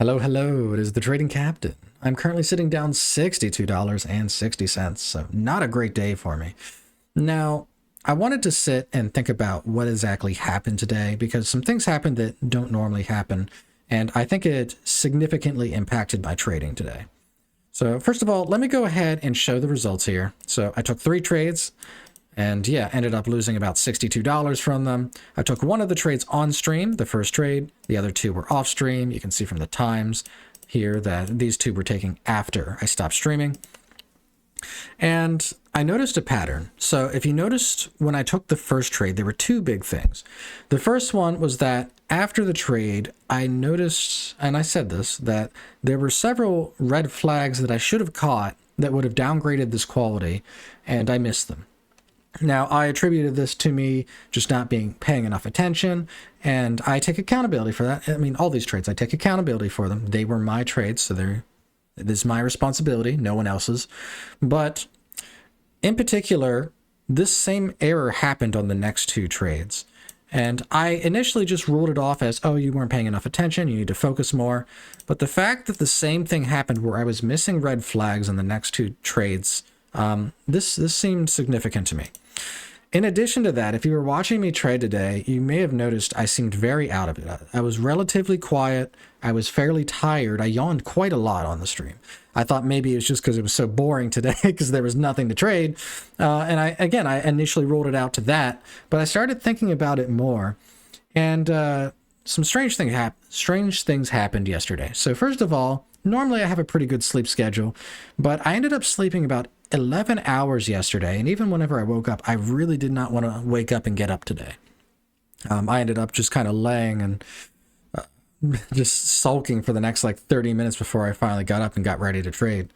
Hello, hello, it is the Trading Captain. I'm currently sitting down $62.60, so not a great day for me. Now, I wanted to sit and think about what exactly happened today because some things happened that don't normally happen, and I think it significantly impacted my trading today. So first of all, let me go ahead and show the results here. So I took 3 trades. And yeah, ended up losing about $62 from them. I took one of the trades on stream, the first trade. The other 2 were off stream. You can see from the times here that these 2 were taking after I stopped streaming. And I noticed a pattern. So if you noticed when I took the first trade, there were 2 big things. The first one was that after the trade, I noticed, and I said this, that there were several red flags that I should have caught that would have downgraded this quality, and I missed them. Now, I attributed this to me just not paying enough attention, and I take accountability for that. I mean, all these trades, I take accountability for them. They were my trades, so it is my responsibility, no one else's. But in particular, this same error happened on the next 2 trades. And I initially just ruled it off as, oh, you weren't paying enough attention, you need to focus more. But the fact that the same thing happened where I was missing red flags on the next 2 trades, this seemed significant to me. In addition to that, if you were watching me trade today, you may have noticed I seemed very out of it. I was relatively quiet. I was fairly tired. I yawned quite a lot on the stream. I thought maybe it was just because it was so boring today because there was nothing to trade. And I initially ruled it out to that, but I started thinking about it more. And some strange things happened yesterday. So first of all, normally I have a pretty good sleep schedule, but I ended up sleeping about 11 hours yesterday, and even whenever I woke up, I really did not want to wake up and get up today. I ended up just kind of laying and just sulking for the next 30 minutes before I finally got up and got ready to trade.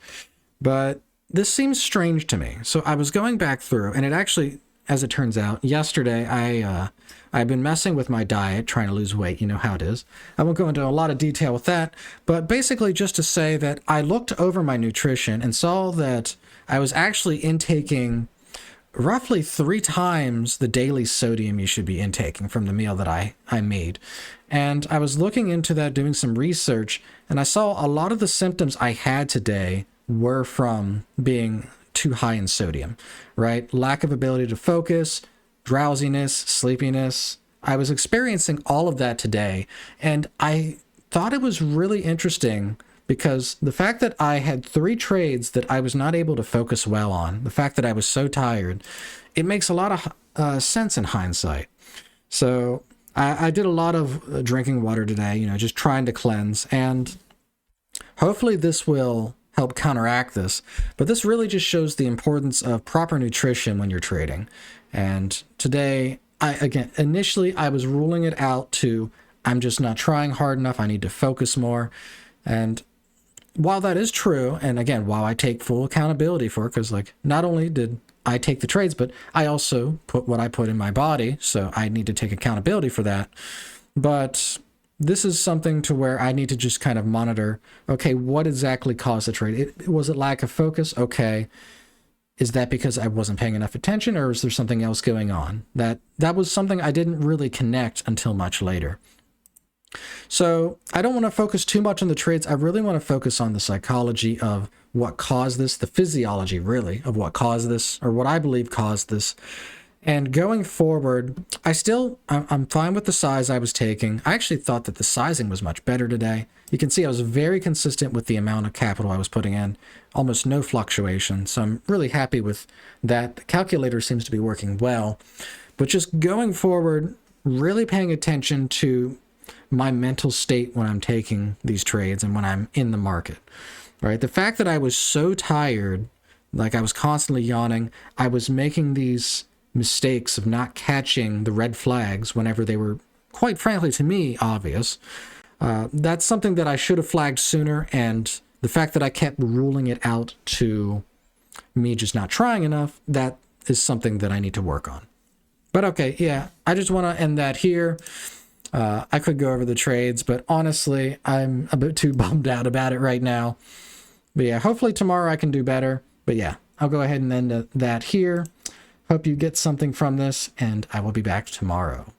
But this seems strange to me. So I was going back through, and it actually, as it turns out, yesterday I've been messing with my diet, trying to lose weight. You know how it is. I won't go into a lot of detail with that, but basically just to say that I looked over my nutrition and saw that I was actually intaking roughly 3 times the daily sodium you should be intaking from the meal that I made. And I was looking into that, doing some research, and I saw a lot of the symptoms I had today were from being too high in sodium, right? Lack of ability to focus, drowsiness, sleepiness. I was experiencing all of that today, and I thought it was really interesting because the fact that I had 3 trades that I was not able to focus well on, the fact that I was so tired, it makes a lot of sense in hindsight. So I did a lot of drinking water today, just trying to cleanse, and hopefully this will help counteract this. But this really just shows the importance of proper nutrition when you're trading. And today, initially I was ruling it out to, I'm just not trying hard enough, I need to focus more. And while that is true, and again, while I take full accountability for it, because not only did I take the trades, but I also put what I put in my body, so I need to take accountability for that. But this is something to where I need to just kind of monitor, okay, what exactly caused the trade? Was it lack of focus? Okay. Is that because I wasn't paying enough attention, or is there something else going on? That was something I didn't really connect until much later. So I don't want to focus too much on the trades. I really want to focus on the psychology of what caused this, the physiology really of what caused this, or what I believe caused this. And going forward, I'm fine with the size I was taking. I actually thought that the sizing was much better today. You can see I was very consistent with the amount of capital I was putting in, almost no fluctuation. So I'm really happy with that. The calculator seems to be working well. But just going forward, really paying attention to my mental state when I'm taking these trades and when I'm in the market, right? The fact that I was so tired, I was constantly yawning, I was making these mistakes of not catching the red flags whenever they were, quite frankly, to me, obvious. That's something that I should have flagged sooner, and the fact that I kept ruling it out to me just not trying enough, that is something that I need to work on. But okay, yeah, I just want to end that here. I could go over the trades, but honestly, I'm a bit too bummed out about it right now. But yeah, hopefully tomorrow I can do better. But yeah, I'll go ahead and end that here. Hope you get something from this, and I will be back tomorrow.